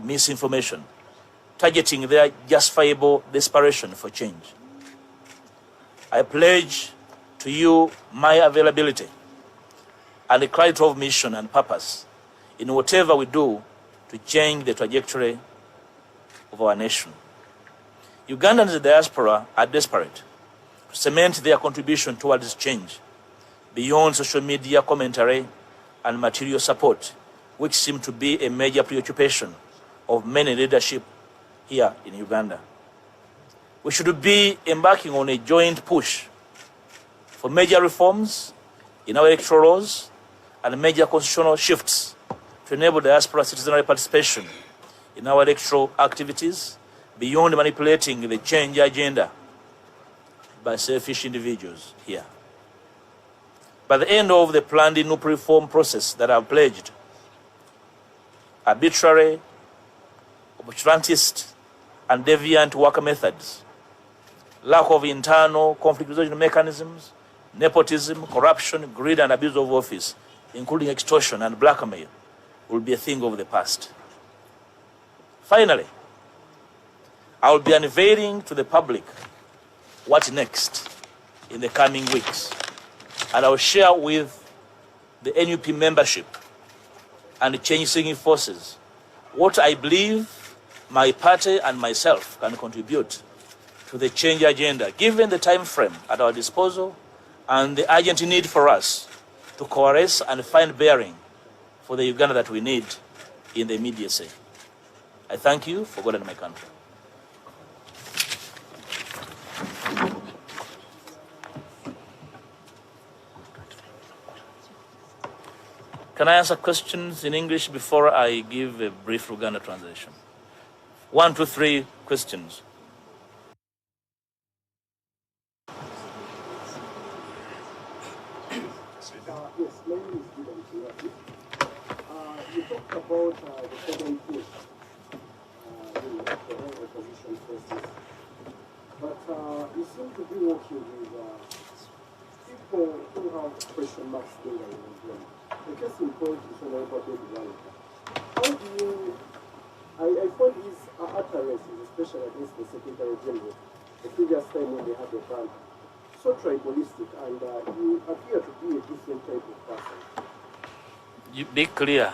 of misinformation, targeting their justifiable desperation for change. I pledge to you my availability and the clarity of mission and purpose in whatever we do to change the trajectory of our nation. Ugandans in the diaspora are desperate to cement their contribution towards change beyond social media commentary and material support, which seem to be a major preoccupation of many leadership here in Uganda. We should be embarking on a joint push for major reforms in our electoral laws and major constitutional shifts to enable diaspora citizenry participation in our electoral activities beyond manipulating the change agenda by selfish individuals here. By the end of the planned Nup reform process that I've pledged, arbitrary, opportunist, and deviant worker methods, lack of internal conflict resolution mechanisms, nepotism, corruption, greed, and abuse of office, including extortion and blackmail, will be a thing of the past. Finally, I will be unveiling to the public what next in the coming weeks, and I will share with the NUP membership and the change-seeking forces what I believe my party and myself can contribute to the change agenda, given the time frame at our disposal and the urgent need for us to coalesce and find bearing for the Uganda that we need in the immediacy. I thank you for God and my country. Can I answer questions in English before I give a brief Uganda translation? 1, 2, 3 questions. Yes, my name is Dylan. You talked about the second push, the whole opposition process. But you seem to be working with people who have question marks there in them. The case in point is on one. How do you, I find his utterances, especially against the Secretary General, the previous time when they had the ban, so tribalistic, and you appear to be a different type of person. You be clear.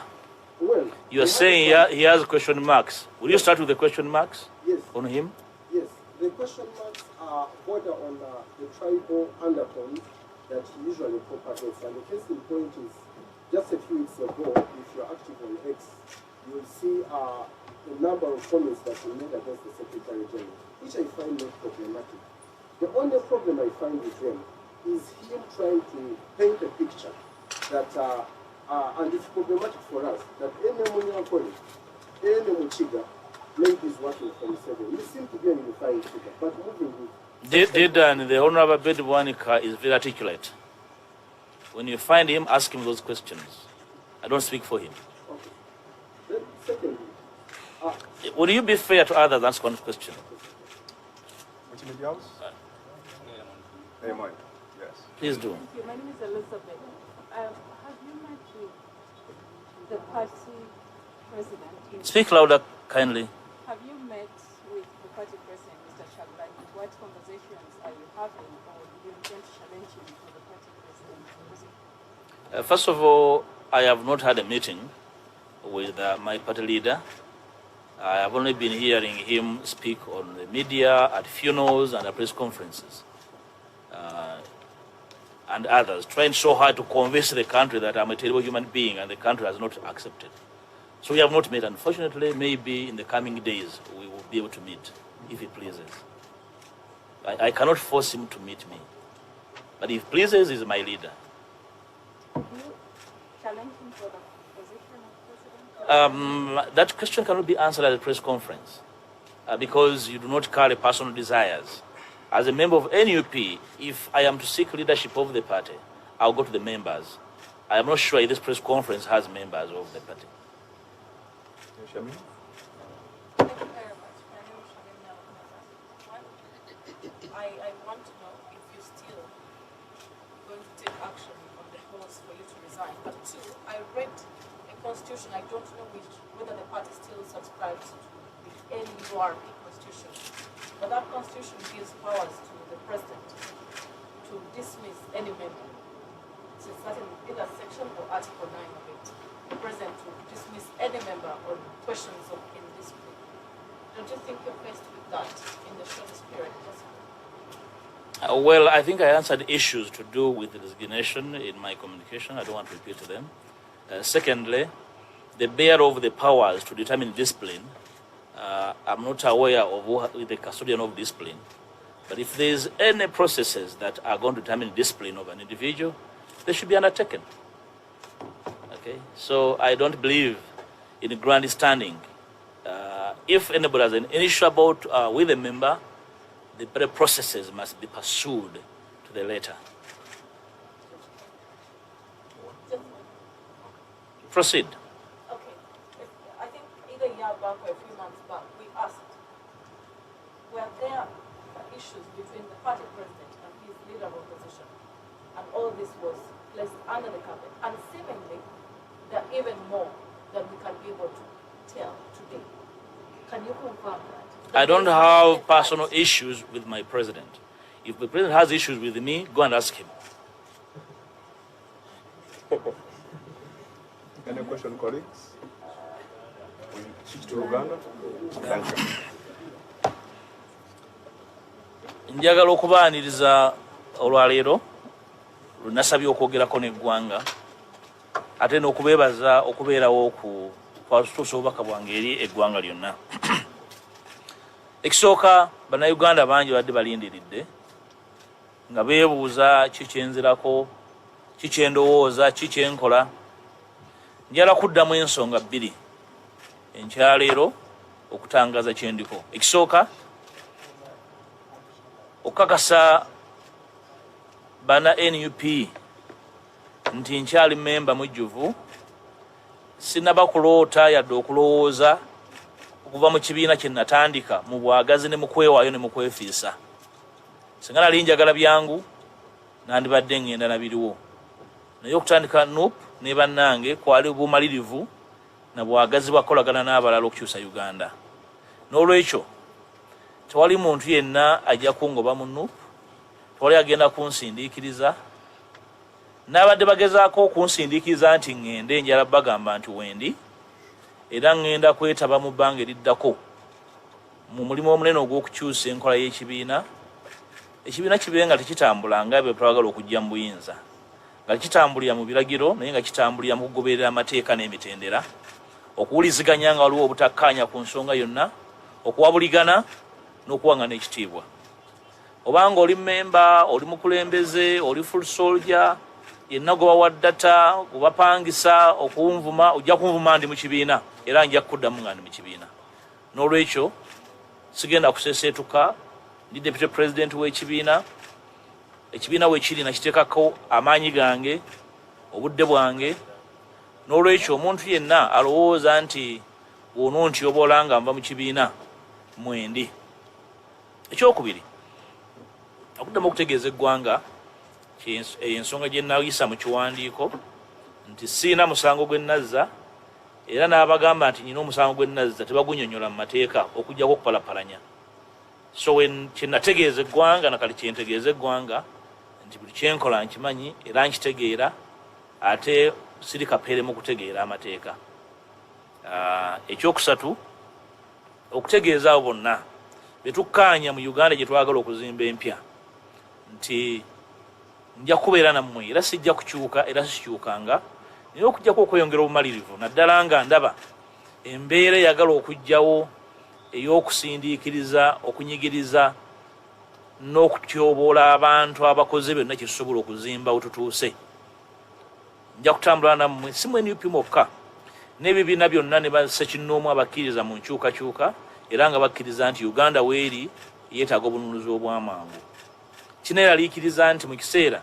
Well, you are saying he has question marks. Will you start with the question marks? Yes. On him? Yes. The question marks are border on the tribal undertones that he usually propagates. And the case in point is, just a few weeks ago, if you're active on X, you'll see a number of comments that he made against the Secretary General, which I find not problematic. The only problem I find with him is him trying to paint a picture that, and it's problematic for us, that any Munyakoli, any Muchiga, maybe is working from 7. You seem to be an unifying figure, but moving with... The Honorable Bedwanika is very articulate. When you find him, ask him those questions. I don't speak for him. Okay. Then, secondly... Will you be fair to others? Ask one question. Yes. Please do. Thank you. My name is Elizabeth. Have you met with the party president? Speak louder, kindly. Have you met with the party president, Mr. Chaglani? What conversations are you having, or do you intend to challenge him for the party president? First of all, I have not had a meeting with my party leader. I have only been hearing him speak on the media, at funerals and at press conferences. And others, trying so hard to convince the country that I'm a terrible human being, and the country has not accepted. So we have not met. Unfortunately, maybe in the coming days we will be able to meet, if he pleases. I cannot force him to meet me. But if he pleases, he's my leader. Do you challenge him for the position of president? That question cannot be answered at a press conference because you do not carry personal desires. As a member of NUP, if I am to seek leadership of the party, I'll go to the members. I am not sure if this press conference has members of the party. Thank you very much. My name is Nalangirira. I want to know if you're still going to take action on the calls for you to resign. But two, I read a constitution, I don't know whether the party still subscribes to the NURP constitution, but that constitution gives powers to the president to dismiss any member. It's a certain either section or Article 9 of it. The president to dismiss any member on questions of indiscipline. Don't you think you're faced with that in the shortest period possible? Well, I think I answered issues to do with the resignation in my communication. I don't want to repeat them. Secondly, the bearer of the powers to determine discipline, I'm not aware of who the custodian of discipline. But if there's any processes that are going to determine discipline of an individual, they should be undertaken. Okay? So I don't believe in grandstanding. If anybody has an issue about with a member, the processes must be pursued to the letter. Proceed. Okay. I think either a year back or a few months back, we asked, were there issues between the party president and his leader of opposition? And all this was placed under the carpet. And seemingly, there are even more than we can be able to tell today. Can you confirm that? I don't have personal issues with my president. If the president has issues with me, go and ask him. Any question, colleagues? We switch to Uganda. Thank you. Njagala okubaaniriza olwaleero lunasabye okwogerako n'eggwanga ate n'okubeebaza okubeerawo kwatutuusa obubaka bwange eri eggwanga lyonna. Ekisooka bannayuganda bangi badde balindiridde nga beebuuza kikyenzirako, kikyendowooza, kikyenkola. Njala kuddamu ensonga bbiri enkyaleero okutangaza kyendiko. Ekisooka okukakasa bana NUP nti nkyali memba mujjuvu, sinaba kuloota yadde okulowooza okuva mu kibiina kye natandika mu bwagazi ne mu kwewaayo ne mu kwefiisa. Singa nali njagala byangu nandibadde ngenda na biriwo, naye okutandika Nup ne bannange kwali bumalirivu na bwagazi bwakolagana n'abalala okukyusa Uganda. N'olwekyo tewali muntu yenna ajja kungoba mu Nup, tewali agenda kunsindiikiriza. N'abadde bagezaako okunsindiikiriza nti ngende, njala bagamba nti wendi, era ngenda kwetaba mu bbanga eriddako mu mulimu omunene ogw'okukyusa enkola y'ekibiina. Ekibiina kibe nga tekitambula nga bwe twagala okujja mu buyinza, nga kitambulira mu biragiro naye nga kitambulira mu kugoberera amateeka n'emitendera, okuwuliziganya nga waliwo obutakkaanya ku nsonga yonna, okuwabuligana n'okuwangana ekitiibwa. Obanga oli memba, oli mukulembeze, oli full soldier, yenna gwe bawa ddata, gwe bapangisa okunvuma, ojja kunvuma ndi mu kibiina era nja kuddamu nga ndi mu kibiina. N'olwekyo sigenda kuseeseetuka, ndi deputy president w'ekibiina. Ekibiina weekiri nakiteekako amaanyi gange, obudde bwange. N'olwekyo omuntu yenna alowooza nti bw'onontyobola nga nva mu kibiina mwendi. Ekyokubiri, okuddamu okutegeeza eggwanga ensonga gye nayisa mu kiwandiiko nti siina musango gwe nazza, era n'abagamba nti nyina omusango gwe nazza tebagunnyonnyola mu mateeka okuggyako okupalapalanya. So kye nategeeza eggwanga nakali kye ntegeeza eggwanga nti buli kyenkola nkimanyi era nkitegeera, ate siri kapeere mu kutegeera amateeka. Ekyokusatu, okutegeeza abo bonna be tukkaanya mu Uganda gye twagala okuzimba empya nti nja kubeera nammwe era sijja kukyuka era sikyukanga, naye okujjako okweyongera obumalirivu, naddala nga ndaba embeera eyagala okujjawo ey'okusindiikiriza, okunyigiriza n'okutyoboola abantu abakoze byonna kye tusobola okuzimba wetutuuse. Nja kutambula nammwe, si mu NUP mokka, n'ebibiina byonna ne bassekinnoomu abakkiriza mu nkyukakyuka era nga bakkiriza nti Uganda weeri yeetaaga obununuzi obw'amangu. Kineeraliikiriza nti mu kiseera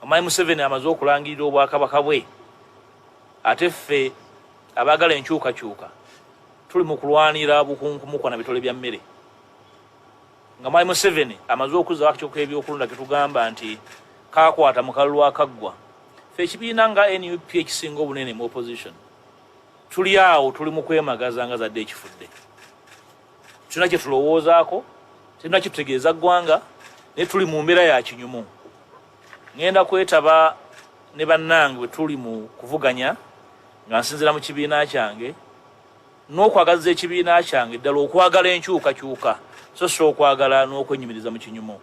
Omwami Museveni amaze okulangirira obwakabaka bwe, ate ffe abaagala enkyukakyuka tuli mu kulwanira bukunkumukwa na bitole bya mmere. Nga Omwami Museveni amaze okuzzaako ekyoka ebyokulonda ke tugamba nti kaakwata mu kalulu akaggwa, Ffe ekibiina nga NUP ekisinga obunene mu opposition tuli awo tuli mu kwemagaza nga zadde ekifudde. Tulina kye tulowoozaako, tulina kye tutegeeza ggwanga, naye tuli mu mbeera ya kinyumu. Ngenda kwetaba ne bannange bwe tuli mu kuvuganya nga nsinzira mu kibiina kyange n'okwagaza ekibiina kyange ddala okwagala enkyukakyuka so si okwagala n'okwenyumiriza mu kinyumu.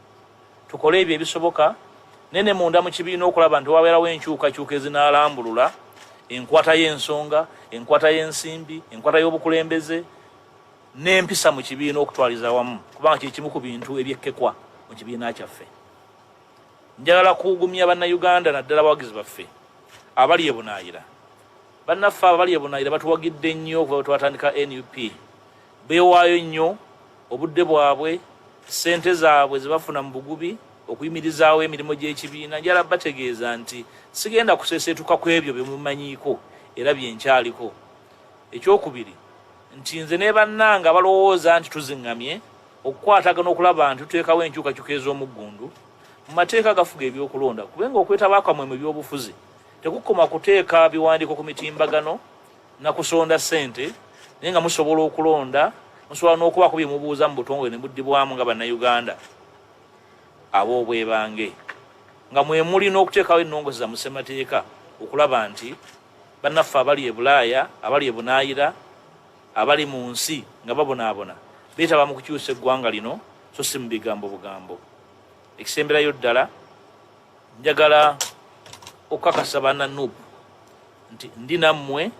Tukole ebyo ebisoboka nene munda mu kibiina okulaba nti wabeerawo enkyukakyuka ezinaalambulula enkwata y'ensonga, enkwata y'ensimbi, enkwata y'obukulembeze n'empisa mu kibiina okutwaliza wamu, kubanga kye kimu ku bintu ebyekkekwa mu kibiina kyaffe. Njagala kuwugumya bannayuganda naddala abawagizi baffe abali ebunaayira. Bannaffe abali ebunaayira batuwagidde nnyo okuva bwe twatandika NUP. Beewaayo nnyo obudde bwabwe, ssente zaabwe ze bafuna mu bugubi okuyimirizaawo emirimu gy'ekibiina. Njala bategeeza nti sigenda kuseeseetuka ku ebyo bye mumanyiiko era bye nkyaliko. Ekyokubiri nti nze ne bannange abalowooza nti tuziŋŋamye okukwatagana okulaba nti tuteekawo enkyukakyuka ez'omuggundu mu mateeka agafuga ebyokulonda, kubenga okwetaba kwamwe mu by'obufuzi tekukoma kuteeka biwandiiko ku mitimbagano na kusonda ssente, naye nga musobola okulonda, musobola n'okubaako bye mubuuza mu butongole ne buddibwamu nga bannayuganda ab'obwebange, nga mwe mulina okuteekawo ennongoosa mu ssemateeka okulaba nti bannaffe abali e Bulaaya, abali e Bunaayira, abali mu nsi nga babonaabona beetaba mu kukyusa eggwanga lino so si mu bigambo bugambo. Ekisemberayo ddala njagala okukakasa banna Nup nti ndi nammwe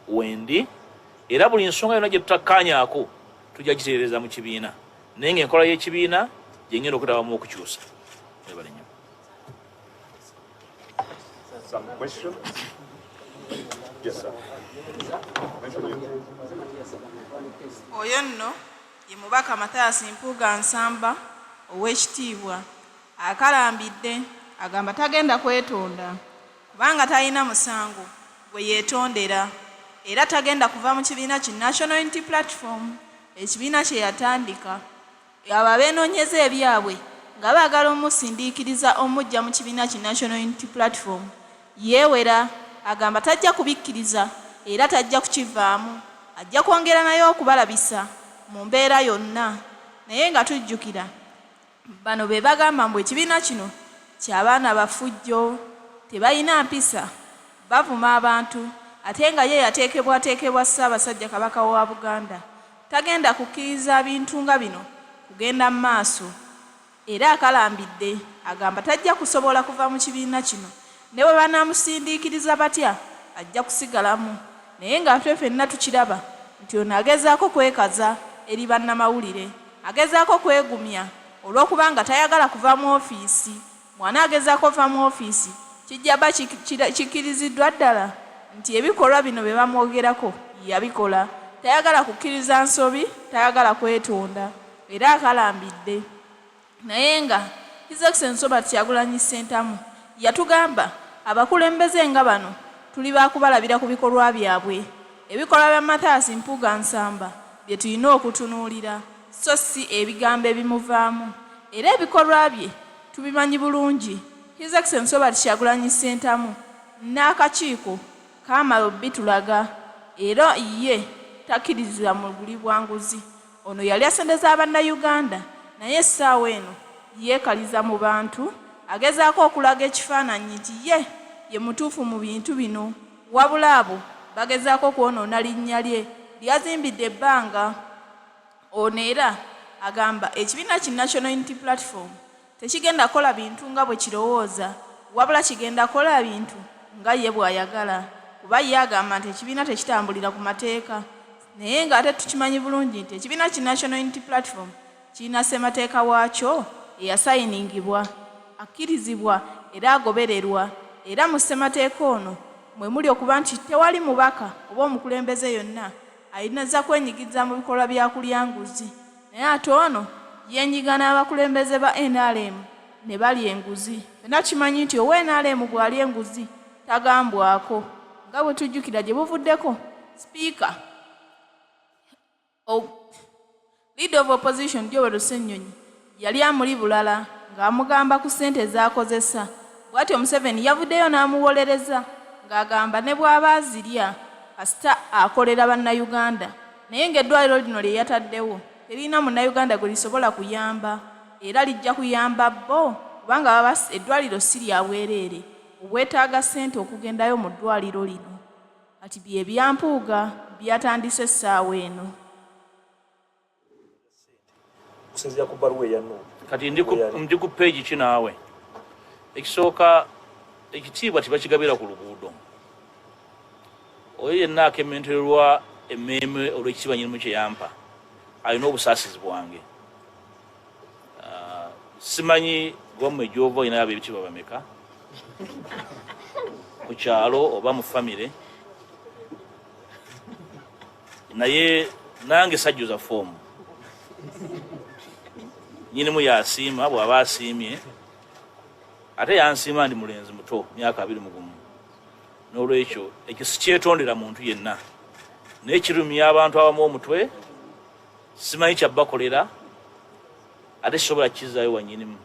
wendi, era buli nsonga yonna gye tutakkaanyaako tujja gitereeza mu kibiina, naye ng'enkola y'ekibiina gye ngenda okutabamu okukyusa. Mwebale nnyo. Some questions? Yes, sir. Oyo nno ye mubaka Mathias Mpuuga Nsamba ow'ekitiibwa akalambidde agamba tagenda kwetonda kubanga talina musango gwe yeetondera, era tagenda kuva mu kibiina ki National Unity Platform, ekibiina kye yatandika. Abo abeenoonyeza ebyabwe nga baagala omusindiikiriza omujja mu kibiina ki National Unity Platform yeewera, agamba tajja kubikkiriza era tajja kukivaamu, ajja kwongera nayo okubalabisa mu mbeera yonna. Naye nga tujjukira bano be bagamba mbu ekibiina kino ky'abaana bafujjo, tebalina mpisa, bavuma abantu, ate nga ye yateekebwateekebwa Ssaabasajja Kabaka wa Buganda. Tagenda kukkiriza bintu nga bino kugenda mu maaso, era akalambidde agamba tajja kusobola kuva mu kibiina kino, ne bwe banaamusindiikiriza batya ajja kusigalamu. Naye nga ffe ffenna tukiraba nti ono agezaako kwekaza eri bannamawulire, agezaako kwegumya olw'okuba nga tayagala kuva mu ofiisi. Mwana agezaako ova mu ofiisi kijja ba kikiriziddwa ddala nti ebikolwa bino bye bamwogerako yabikola. Tayagala kukkiriza nsobi, tayagala kwetonda, era akalambidde. Naye nga His Excellency Kyagulanyi Ssentamu yatugamba abakulembeze nga bano tuli baakubalabira ku bikolwa byabwe. Ebikolwa bya Mathias Mpuuga Nsamba bye tulina okutunuulira so si ebigambo ebimuvaamu, era ebikolwa bye tubimanyi bulungi. His Excellency Kyagulanyi Ssentamu n'akakiiko kaamala obbitulaga, era ye takkiriza mu buli bwanguzi. Ono yali asendeza abannayuganda, naye essaawa eno yeekaliza mu bantu, agezaako okulaga ekifaananyi nti ye mutuufu mu bintu bino, wabula abo bagezaako okwonoona linnya lye lyazimbidde ebbanga. Ono era agamba ekibiina ki National Unity Platform tekigenda kola bintu nga bwe kirowooza, wabula kigenda kola bintu nga ye bw'ayagala, kuba ye agamba nti ekibiina tekitambulira ku mateeka. Naye ng'ate tukimanyi bulungi nti ekibiina ki National Unity Platform kirina ssemateeka waakyo eyasayiningibwa, akkirizibwa era agobererwa, era mu ssemateeka ono mwe muli okuba nti tewali mubaka oba omukulembeze yonna ayinza kwenyigiza mu bikolwa bya kulya nguzi. Naye ate ono yenyiga n'abakulembeze ba NRM ne balya enguzi. Fenna kimanyi nti owa NRM bw'alya enguzi tagambwako, nga bwe tujjukira gye buvuddeko Speaker Leader of Opposition Joel Ssennyonyi yali amuli bulala ng'amugamba ku ssente z'akozesa bw'atyo Museveni yavuddeyo n'amuwolereza ng'agamba ne bw'aba azirya kasita akolera bannayuganda naye ng'eddwaliro lino lye yataddewo terina munnayuganda gwe lisobola kuyamba era lijja kuyamba bo kubanga baba eddwaliro si lya bwereere obwetaaga ssente okugendayo mu ddwaliro lino kati bye bya Mpuuga byatandise essaawa eno. Kusinziira ku bbaluwa eyanno kati ndi ku peegi kinaawe ekisooka ekitiibwa tibakigabira ku luguudo oyo yenna akementererwa emmeeme olw'ekitiibwa nyinimu kye yampa alina obusaasizi bwange. Simanyi gwammwe gy'ova olinayo ab'ebitiibwa bameka mu kyalo oba mu famire, naye nange sajjuza foomu nyinimu yasiima bw'aba asiimye ate yansiima ndi mulenzi muto myaka 21 n'olwekyo ekyo sikyetondera muntu yenna naye kirumya abantu abamu omutwe simanyi kyabbakolera ate kisobola kukizaayo wa nyinimu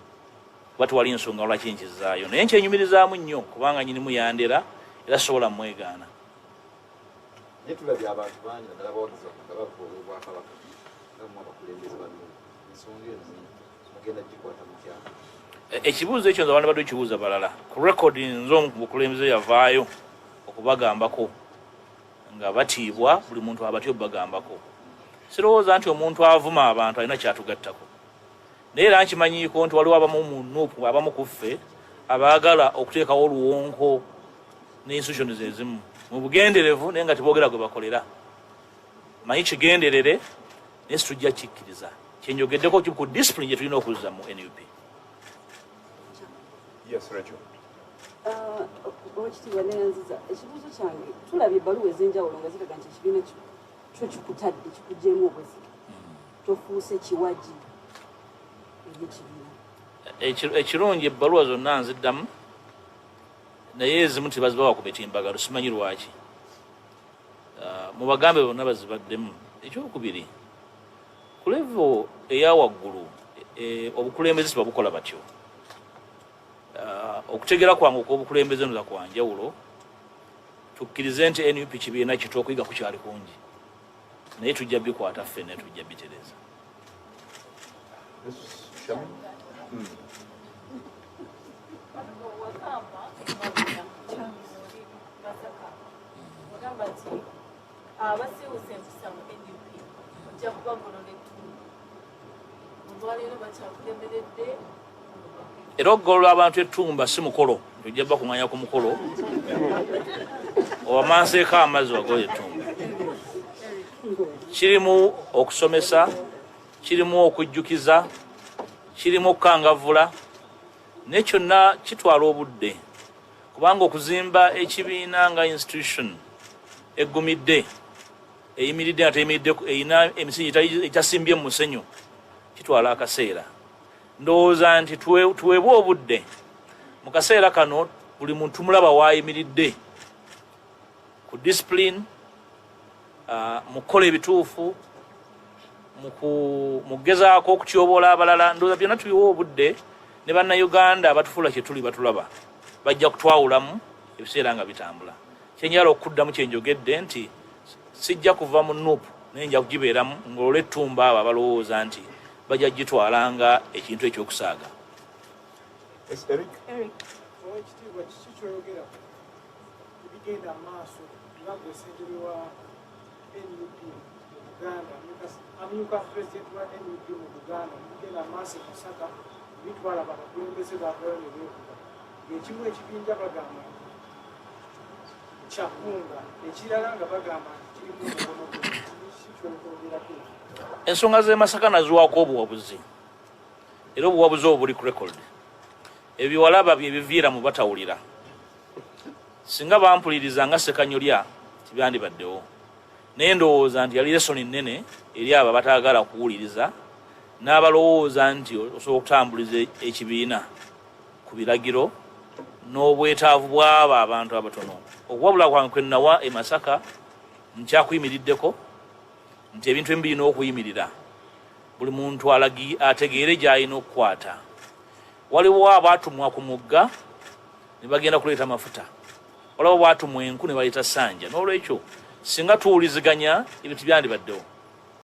kuba tewali nsonga lwaki nkizaayo naye nkyenyumirizaamu nnyo kubanga nyinimu yandera era sisobola mwegaana. Naye tulabye abantu bangi naddala bawagiza nga bava Obwakabaka nga mu abakulembeze bano ensonga ezo mugenda gikwata mukyalo. Ekibuuzo ekyo nze abantu badde kibuuza balala ku rekodi nze omukulembeze yavaayo okubagambako nga batiibwa buli muntu abatyo bagambako. Sirowooza nti omuntu avuma abantu alina kyatugattako naye era nkimanyiiko nti waliwo abamu mu Nupu abamu ku ffe abaagala okuteekawo oluwonko n'institutions ezimu mu bugenderevu naye nga teboogera gwe bakolera. Manyi kigenderere naye situjja kikkiriza kyenjogeddeko ku discipline gye tulina okuzza mu NUP. Yes, Rachel. Oweekitiibwa Nalangirira, ekibuuzo kyange tulabye ebbaluwa ez'enjawulo nga ziraga nti ekibiina kyo kikutadde kikuggyeemu obwesige tofuuse kiwaji eby'ekibiina. Ekirungi ebbaluwa zonna nziddamu naye ezimu tebazibawa ku betimbagalo simanyi lwaki. Mu bagambe bonna bazibaddemu. Ekyokubiri ku level eya waggulu obukulembeze sibabukola batyo. Okutegera kwange okw'obukulembeze nza kwa njawulo tukkirize nti NUP kibiina kito okuyiga kukyali kungi naye tujja bikwata ffenna tujja bitereza. abasiiwusa empisa mu NUP ojja kubagolola ettundu olwaleero bakyakulemeredde era okugolola abantu ettumba si mukolo tujja bakuŋŋanya ku mukolo owamanseeko amazzi wagola ettumba. Kirimu okusomesa, kirimu okujjukiza, kirimu okukangavvula naye kyonna kitwala obudde kubanga okuzimba ekibiina nga institution eggumidde eyimiridde nga teyimiridde erina emisingi egyasimbye mu musenyu kitwala akaseera. Ndowooza nti tuweebwe obudde mu kaseera kano buli muntu mulaba waayimiridde ku discipline mu kukola ebituufu mu kugezaako okutyoboola abalala. Ndowooza byonna tuyiwa obudde ne bannayuganda abatufuula kye tuli batulaba bajja kutwawulamu ebiseera nga bitambula. Kyenjala okuddamu kyenjogedde nti sijja kuva mu Nupu naye nja kugibeeramu ngolola ettumba abo abalowooza nti bajja gitwalanga ekintu ekyokusaaga. Oweekitiibwa kiki kyoyogera ebigenda mu maaso nga gwe ssentebe wa NUP mu Buganda amyuka pulezidenti wa NUP mu Buganda ebigenda mu maaso e Masaka bitwala abakulembeze baavayo ne beekuba ng'ekimu ekibinja bagamba kyakunga ekirala nga bagamba nti kirimu omukono kiki kyokwogerako. Ensonga z'e Masaka naziwaako obuwabuzi era obuwabuzi obwo buli ku record. Ebyo walaba bye biviira mu batawulira. Singa bampuliriza nga Ssekanyolya tibyandibaddewo naye ndowooza nti yali lesoni nnene eri abo bataagala kuwuliriza n'abalowooza nti osobola okutambuliza ekibiina ku biragiro n'obwetaavu bw'abo abantu abatono. Okuwabula kwange kwe nawa e Masaka nkyakuyimiriddeko nti ebintu ebimu birina okuyimirira buli muntu ategeere gy'alina okukwata. Waliwo abaatumwa ku mugga ne bagenda kuleeta mafuta olaba bwatu mwenku ne baleeta ssanja n'olwekyo singa tuwuliziganya ebintu byandibaddewo